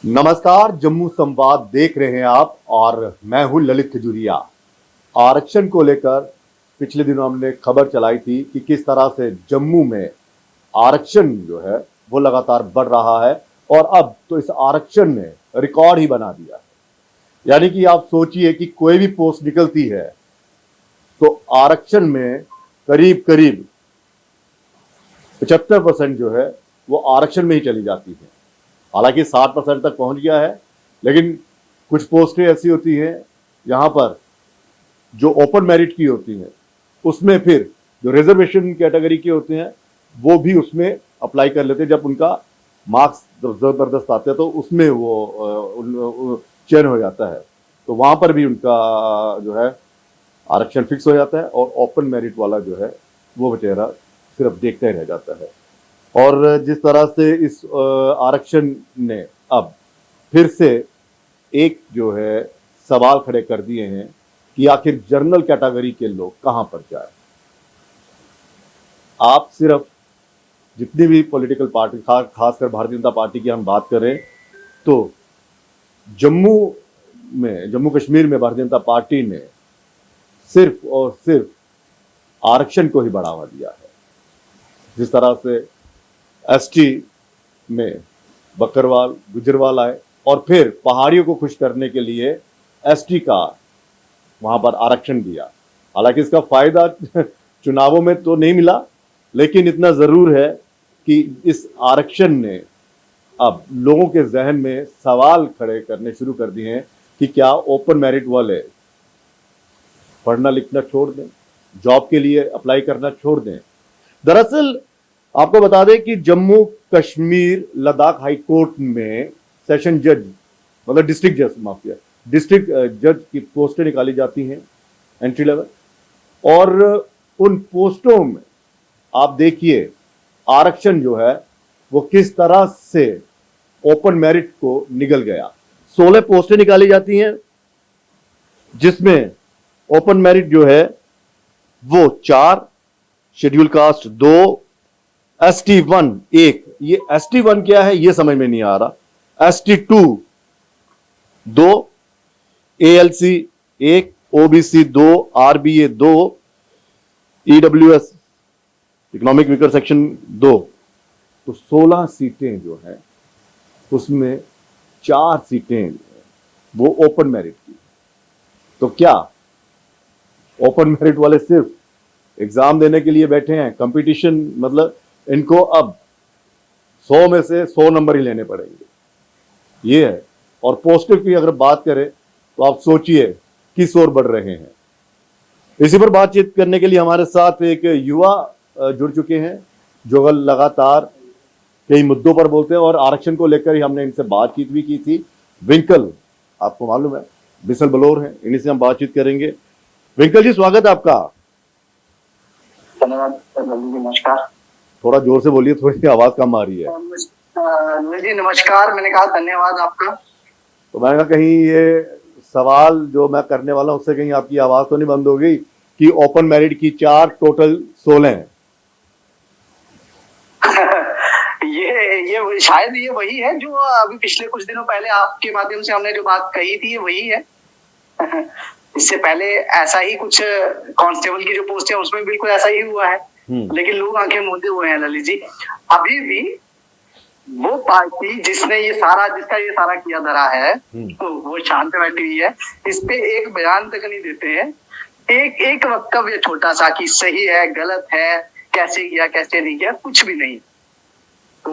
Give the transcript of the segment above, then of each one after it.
नमस्कार, जम्मू संवाद देख रहे हैं आप और मैं हूं ललित खजूरिया। आरक्षण को लेकर पिछले दिनों हमने खबर चलाई थी कि किस तरह से जम्मू में आरक्षण जो है वो लगातार बढ़ रहा है और अब तो इस आरक्षण ने रिकॉर्ड ही बना दिया है। यानी कि आप सोचिए कि कोई भी पोस्ट निकलती है तो आरक्षण में करीब करीब 75% जो है वो आरक्षण में ही चली जाती है। हालांकि 60% तक पहुंच गया है, लेकिन कुछ पोस्टें ऐसी होती हैं यहाँ पर जो ओपन मेरिट की होती हैं, उसमें फिर जो रिजर्वेशन कैटेगरी के होते हैं वो भी उसमें अप्लाई कर लेते हैं। जब उनका मार्क्स जबरदस्त आते हैं तो उसमें वो चयन हो जाता है, तो वहाँ पर भी उनका जो है आरक्षण फिक्स हो जाता है और ओपन मेरिट वाला जो है वो बेचारा सिर्फ देखता ही रह जाता है। और जिस तरह से इस आरक्षण ने अब फिर से एक जो है सवाल खड़े कर दिए हैं कि आखिर जनरल कैटेगरी के लोग कहां पर जाए। आप सिर्फ जितनी भी पॉलिटिकल पार्टी खासकर भारतीय जनता पार्टी की हम बात करें तो जम्मू कश्मीर में भारतीय जनता पार्टी ने सिर्फ और सिर्फ आरक्षण को ही बढ़ावा दिया है। जिस तरह से एसटी में बकरवाल गुजरवाल आए और फिर पहाड़ियों को खुश करने के लिए एसटी का वहां पर आरक्षण दिया। हालांकि इसका फायदा चुनावों में तो नहीं मिला, लेकिन इतना जरूर है कि इस आरक्षण ने अब लोगों के जहन में सवाल खड़े करने शुरू कर दिए हैं कि क्या ओपन मेरिट वाले पढ़ना लिखना छोड़ दें, जॉब के लिए अप्लाई करना छोड़ दें। दरअसल आपको बता दें कि जम्मू कश्मीर लद्दाख हाई कोर्ट में सेशन जज मतलब डिस्ट्रिक्ट जज की पोस्टें निकाली जाती हैं एंट्री लेवल, और उन पोस्टों में आप देखिए आरक्षण जो है वो किस तरह से ओपन मेरिट को निगल गया। 16 पोस्टें निकाली जाती हैं जिसमें ओपन मेरिट जो है वो 4, शेड्यूल कास्ट 2, ST1 1। ये ST1 क्या है ये समझ में नहीं आ रहा। ST2 2, ALC 1, OBC 2, RBA 2, EWS economic weaker section 2। तो 16 सीटें जो हैं उसमें 4 सीटें वो ओपन मेरिट की। तो क्या ओपन मेरिट वाले सिर्फ एग्जाम देने के लिए बैठे हैं? कंपटीशन मतलब इनको अब 100 में से 100 नंबर ही लेने पड़ेंगे, ये है। और पोस्टिव की अगर बात करें तो आप सोचिए किस ओर बढ़ रहे हैं। इसी पर बातचीत करने के लिए हमारे साथ एक युवा जुड़ चुके हैं जो लगातार कई मुद्दों पर बोलते हैं और आरक्षण को लेकर ही हमने इनसे बातचीत भी की थी। विंकल, आपको मालूम है बिसल बलोर हैं, इन्हीं से हम बातचीत करेंगे। विंकल जी, स्वागत है आपका। धन्यवाद। नमस्कार। थोड़ा जोर से बोलिए, थोड़ी आवाज कम आ रही है। जी नमस्कार, मैंने कहा धन्यवाद आपका। तो मैंने कहा कहीं ये सवाल जो मैं करने वाला हूं उससे कहीं आपकी आवाज तो नहीं बंद हो गई कि ओपन मेरिट की 4 टोटल 16 हैं। ये शायद ये वही है जो अभी पिछले कुछ दिनों पहले आपके माध्यम से हमने जो बात कही थी, ये वही है। इससे पहले ऐसा ही कुछ कांस्टेबल की जो पोस्ट है उसमें बिल्कुल ऐसा ही हुआ है, लेकिन लोग आंखें मूंदे हुए हैं ललित जी। अभी भी वो पार्टी जिसका ये सारा किया धरा है वो शांत बैठी हुई है। इस पे एक बयान तक नहीं देते हैं, एक वक्तव्य छोटा सा कि सही है गलत है, कैसे किया कैसे नहीं किया, कुछ भी नहीं। तो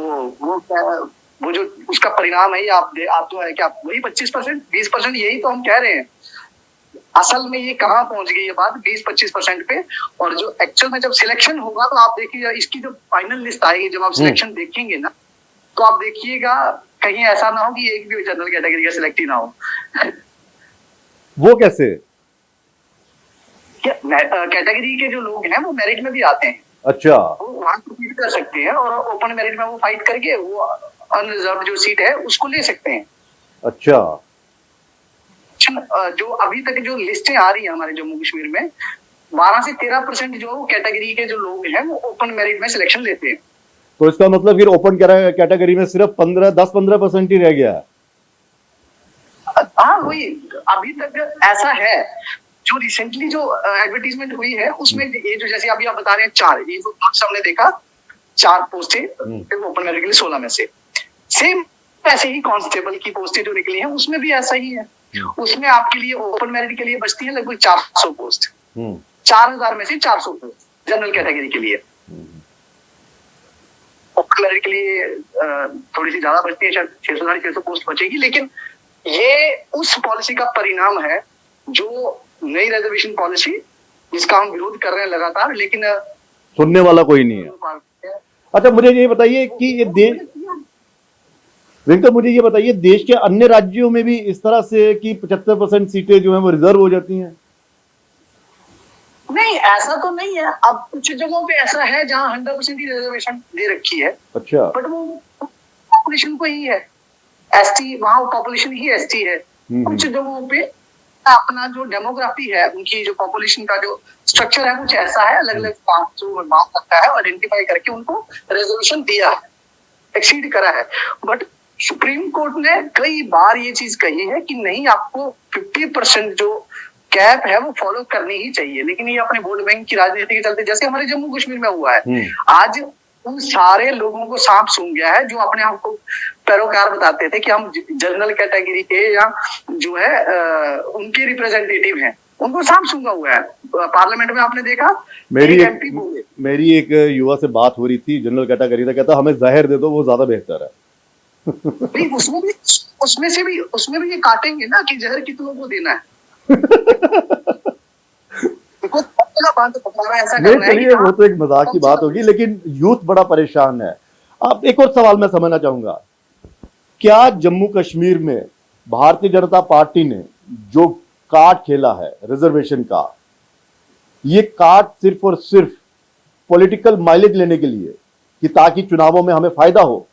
वो जो उसका परिणाम है आप तो है कि आप वही 25% 20% यही तो हम कह रहे हैं। असल में ये कहाँ पहुंच गई ये बात 20-25% पे। और जो एक्चुअल में जब सिलेक्शन होगा तो आप देखिएगा, इसकी जो फाइनल लिस्ट आएगी, जब आप सिलेक्शन देखेंगे ना तो आप देखिएगा कहीं ऐसा ना हो कि एक भी जनरल कैटेगरी का सिलेक्ट ही ना हो। वो कैसे? कैटेगरी के जो लोग हैं वो मेरिट में भी आते हैं। अच्छा। वो वहां कम्पीट कर सकते हैं और ओपन मेरिट में वो फाइट करके वो अनरिजर्व जो सीट है उसको ले सकते हैं। अच्छा। जो अभी तक जो लिस्टें आ रही है हमारे जम्मू कश्मीर में 12 से 13% जो कैटेगरी के जो लोग हैं वो ओपन मेरिट में सिलेक्शन लेते हैं। तो इसका मतलब फिर ओपन कैटेगरी में सिर्फ 10-15% ही रह गया है। हाँ वही, अभी तक ऐसा है। जो रिसेंटली जो एडवर्टीजमेंट हुई है उसमें ये जो जैसे अभी आप बता रहे हैं 4, ये जो हमने देखा 4 पोस्टें ओपन मेरिट के लिए 16 में से, सेम ऐसे ही कांस्टेबल की पोस्टें जो निकली हैं उसमें भी ऐसा ही है। उसमें आपके लिए ओपन मेरिट के लिए बचती है लगभग 400 पोस्ट, 4000 में से 400 पोस्ट जनरल कैटेगरी के लिए। ओपन मेरिट के लिए थोड़ी सी ज्यादा बचती है, शायद 600 पोस्ट बचेगी। लेकिन ये उस पॉलिसी का परिणाम है जो नई रिजर्वेशन पॉलिसी जिसका हम विरोध कर रहे हैं लगातार, लेकिन सुनने वाला कोई नहीं है। अच्छा मुझे ये बताइए कि ये देश, विक्टर मुझे ये बताइए देश के अन्य राज्यों में भी इस तरह से कि 75% सीटें जो हैं वो रिजर्व हो जाती हैं? नहीं, ऐसा तो नहीं है। अब कुछ जगहों पे ऐसा है जहां 100% की रिजर्वेशन दे रखी है। अच्छा। बट वो पॉपुलेशन को ही है, एसटी, वहां पॉपुलेशन ही एसटी है। कुछ जगहों पे अपना जो डेमोग्राफी है, उनकी जो पॉपुलेशन का जो स्ट्रक्चर है कुछ ऐसा है, अलग अलग 500 मांग सकता है, आइडेंटिफाई करके उनको रिजर्वेशन दिया है, एक्सीड करा है। बट सुप्रीम कोर्ट ने कई बार ये चीज कही है कि नहीं, आपको 50% जो कैप है वो फॉलो करनी ही चाहिए। लेकिन ये अपने वोट बैंक की राजनीति के चलते, जैसे हमारे जम्मू कश्मीर में हुआ है, आज उन सारे लोगों को सांप सूंघ गया है जो अपने आप को पैरोकार बताते थे कि हम जनरल कैटेगरी के या जो है उनके रिप्रेजेंटेटिव हैं, उनको सांप सूंघा हुआ है। पार्लियामेंट में आपने देखा, मेरी एक युवा से बात हो रही थी, जनरल कैटेगरी का, कहता हमें जहर दे दो वो ज्यादा बेहतर है। नहीं, उसमें भी ये काटेंगे ना कि जहर कितनों को देना है। नहीं चलिए, वो तो एक मजाक की बात होगी, लेकिन यूथ बड़ा परेशान है। अब एक और सवाल मैं समझना चाहूंगा, क्या जम्मू कश्मीर में भारतीय जनता पार्टी ने जो कार्ड खेला है रिजर्वेशन का, ये कार्ड सिर्फ और सिर्फ पॉलिटिकल माइलेज लेने के लिए कि ताकि चुनावों में हमें फायदा हो?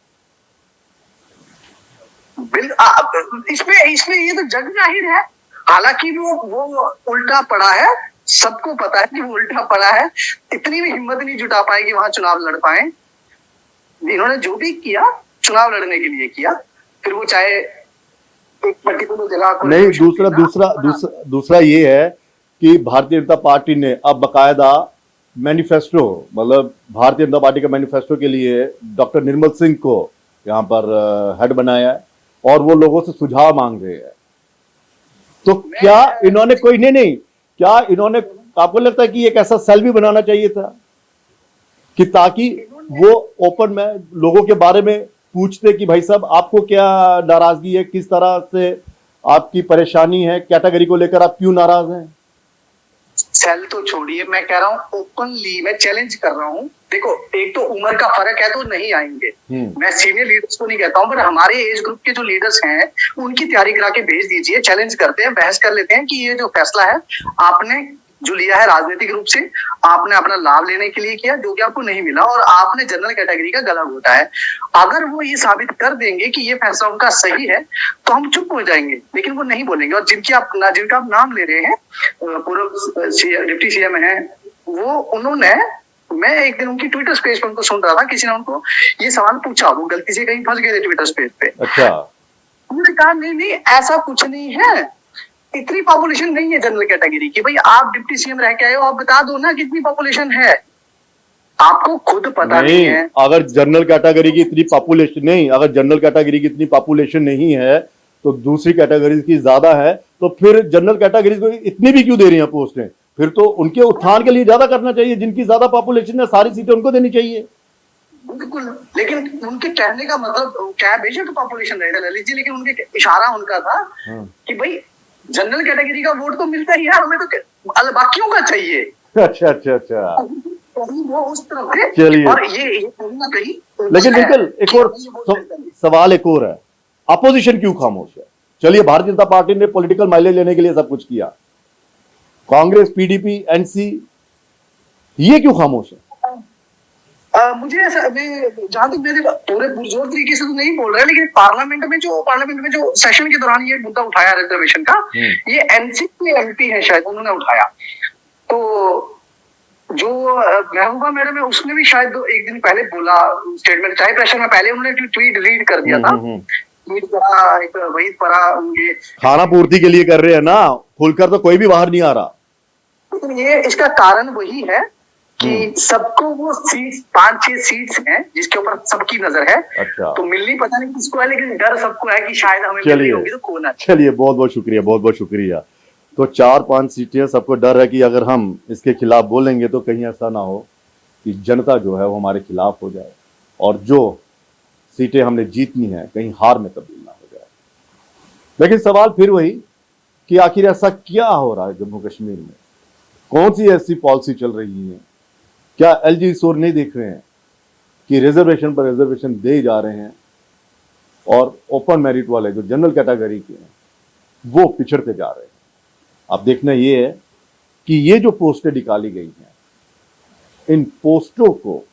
इसमें ये तो जग जाहिर है। हालांकि वो उल्टा पड़ा है, सबको पता है कि वो उल्टा पड़ा है। इतनी भी हिम्मत नहीं जुटा पाए कि वहां चुनाव लड़ पाए। इन्होंने जो भी किया चुनाव लड़ने के लिए किया, फिर वो चाहे एक पर्टिकुलर जगह को नहीं। दूसरा ये है कि भारतीय जनता पार्टी ने अब बकायदा मैनिफेस्टो, मतलब भारतीय जनता पार्टी के मैनिफेस्टो के लिए डॉक्टर निर्मल सिंह को यहाँ पर हेड बनाया है और वो लोगों से सुझाव मांग रहे हैं। तो क्या इन्होंने कोई नहीं, क्या इन्होंने, आपको लगता है कि एक ऐसा सेल भी बनाना चाहिए था कि ताकि वो ओपन में लोगों के बारे में पूछते कि भाई साहब आपको क्या नाराजगी है, किस तरह से आपकी परेशानी है, कैटेगरी को लेकर आप क्यों नाराज हैं? सेल तो छोड़िए, मैं कह रहा हूँ ओपनली मैं चैलेंज कर रहा हूँ। देखो, एक तो उम्र का फर्क है तो नहीं आएंगे। मैं सीनियर लीडर्स को नहीं कहता हूँ, पर हमारे एज ग्रुप के जो लीडर्स हैं उनकी तैयारी करा के भेज दीजिए, चैलेंज करते हैं, बहस कर लेते हैं कि ये जो फैसला है आपने जो लिया है राजनीतिक रूप से, आपने अपना लाभ लेने के लिए किया जो कि आपको नहीं मिला, और आपने जनरल कैटेगरी का गला घोटा है। अगर वो ये साबित कर देंगे कि ये फैसला उनका सही है तो हम चुप हो जाएंगे, लेकिन वो नहीं बोलेंगे। और जिनका आप नाम ले रहे हैं, पूर्व डिप्टी सीएम है वो, उन्होंने, मैं एक दिन उनकी ट्विटर स्पेस पर उनको सुन रहा था, किसी ने उनको ये सवाल पूछा, वो गलती से कहीं फंस गए थे ट्विटर स्पेस पे। अच्छा। उन्होंने कहा नहीं ऐसा कुछ नहीं है, इतनी पॉपुलेशन नहीं है जनरल कैटेगरी की। भाई आप डिप्टी सीएम रह के आए हो, आप बता दो ना कितनी पॉपुलेशन है, आपको खुद पता नहीं है। अगर जनरल कैटेगरी की इतनी पॉपुलेशन नहीं, अगर जनरल कैटेगरी की इतनी पॉपुलेशन नहीं है तो दूसरी कैटेगरी की ज्यादा है, तो फिर जनरल कैटेगरी को इतनी भी क्यों दे रही हैं पोस्टें? फिर तो उनके उत्थान के लिए ज्यादा करना चाहिए, जिनकी ज्यादा पॉपुलेशन है सारी सीटें उनको देनी चाहिए। बिल्कुल, लेकिन उनके कहने का मतलब क्या है, बेशक पॉपुलेशन रहेगा ले लीजिए, लेकिन उनके इशारा उनका था कि भाई जनरल कैटेगरी का वोट तो मिलता ही है, हमें तो बाकियों का चाहिए। अच्छा। वो उस तरफ थे। चलिए, और ये कहीं ना कहीं, लेकिन निकल एक और सवाल एक और है, अपोजिशन क्यों खामोश है? चलिए, भारतीय जनता पार्टी ने पॉलिटिकल माइलेज लेने के लिए सब कुछ किया, कांग्रेस, पीडीपी, एनसी, ये क्यों खामोश है? मुझे ऐसा, जहां तक मेरे पूरे पुरजोर तरीके से तो नहीं बोल रहे, लेकिन पार्लियामेंट में जो सेशन के दौरान ये मुद्दा उठाया रिजर्वेशन का, ये एनसी के एमपी है शायद, उन्होंने उठाया। तो जो महबूबा मैडम है उसने भी शायद एक दिन पहले बोला स्टेटमेंट, चाहे प्रेशर में, पहले उन्होंने ट्वीट रीड कर दिया था मीट पड़ा, एक वही पड़ा उनके। खाना पूर्ति के लिए कर रहे हैं ना, खुलकर तो कोई भी बाहर नहीं आ रहा। लेकिन ये इसका कारण वही है कि सबको वो सीट्स 5-6 सीट्स हैं जिसके ऊपर सबकी नजर है। अच्छा, तो मिलनी पता नहीं किसको है, लेकिन डर सबको है कि शायद हमें मिल रही होगी तो कौन है। चलिए बहुत बहुत शुक्रिया, बहुत बहुत शुक्रिया। तो 4-5 सीटें, सबको डर है कि अगर हम इसके खिलाफ बोलेंगे तो कहीं ऐसा ना हो कि जनता जो है वो हमारे खिलाफ हो जाए और जो सीटें हमने जीतनी है कहीं हार में तब्दील ना हो जाए। लेकिन सवाल फिर वही कि आखिर ऐसा क्या हो रहा है जम्मू कश्मीर में, कौन सी ऐसी पॉलिसी चल रही है? क्या एलजी ईश्वर नहीं देख रहे हैं कि रिजर्वेशन पर रिजर्वेशन दे जा रहे हैं और ओपन मेरिट वाले जो जनरल कैटेगरी के हैं वो पिछड़ते जा रहे हैं? अब देखना ये है कि ये जो पोस्टें निकाली गई हैं, इन पोस्टों को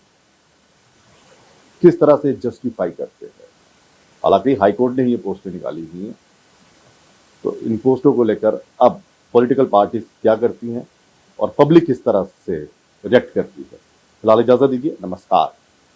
किस तरह से जस्टिफाई करते हैं। हालांकि हाईकोर्ट ने ये पोस्टें निकाली हुई हैं, तो इन पोस्टों को लेकर अब पॉलिटिकल पार्टी क्या करती हैं और पब्लिक किस तरह से रिएक्ट करती है। फिलहाल इजाजत दीजिए, नमस्कार।